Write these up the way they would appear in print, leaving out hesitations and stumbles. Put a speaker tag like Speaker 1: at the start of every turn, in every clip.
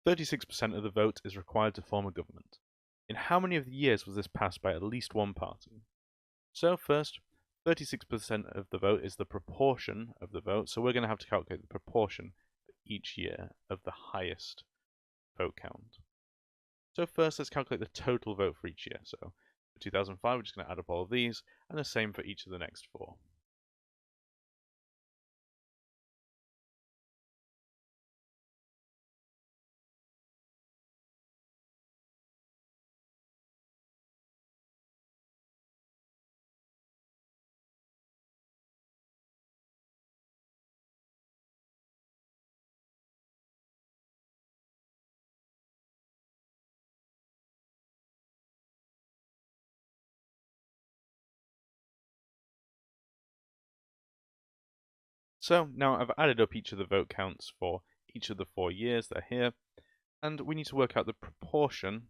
Speaker 1: 36% of the vote is required to form a government. In how many of the years was this passed by at least one party? So first, 36% of the vote is the proportion of the vote, so we're going to have to calculate the proportion for each year of the highest vote count. So first, let's calculate the total vote for each year. So for 2005, we're just going to add up all of these, and the same for each of the next four. So now I've added up each of the vote counts for each of the 4 years that are here, and we need to work out the proportion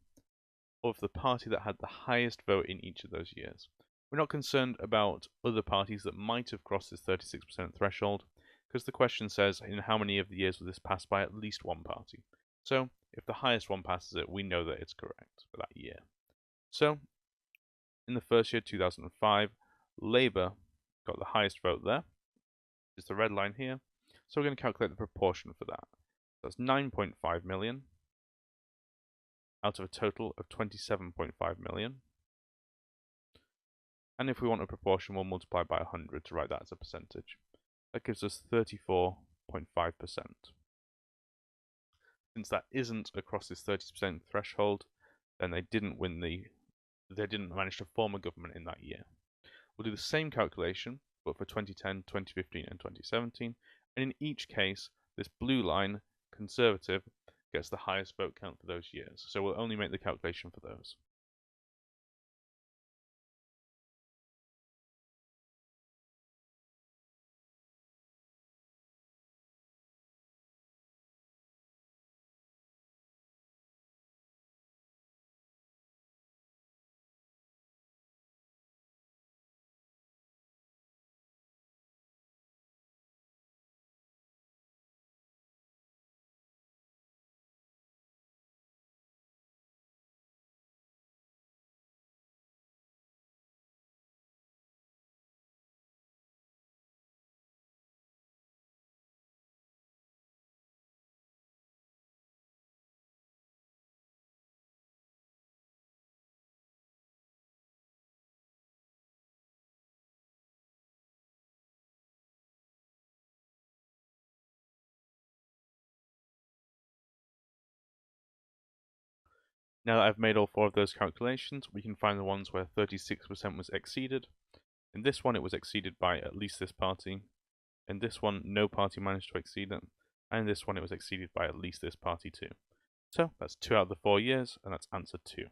Speaker 1: of the party that had the highest vote in each of those years. We're not concerned about other parties that might have crossed this 36% threshold, because the question says in how many of the years was this passed by at least one party. So if the highest one passes it, we know that it's correct for that year. So in the first year, 2005, Labour got the highest vote there. Is the red line here. So we're going to calculate the proportion for that. That's 9.5 million out of a total of 27.5 million. And if we want a proportion, we'll multiply by 100 to write that as a percentage. That gives us 34.5%. Since that isn't across this 30% threshold, then they didn't manage to form a government in that year. We'll do the same calculation, but for 2010, 2015, and 2017, and in each case, this blue line, Conservative, gets the highest vote count for those years, so we'll only make the calculation for those. Now that I've made all 4 of those calculations, we can find the ones where 36% was exceeded. In this one, it was exceeded by at least this party. In this one, no party managed to exceed it. And in this one, it was exceeded by at least this party too. So that's 2 out of the 4 years, and that's answer 2.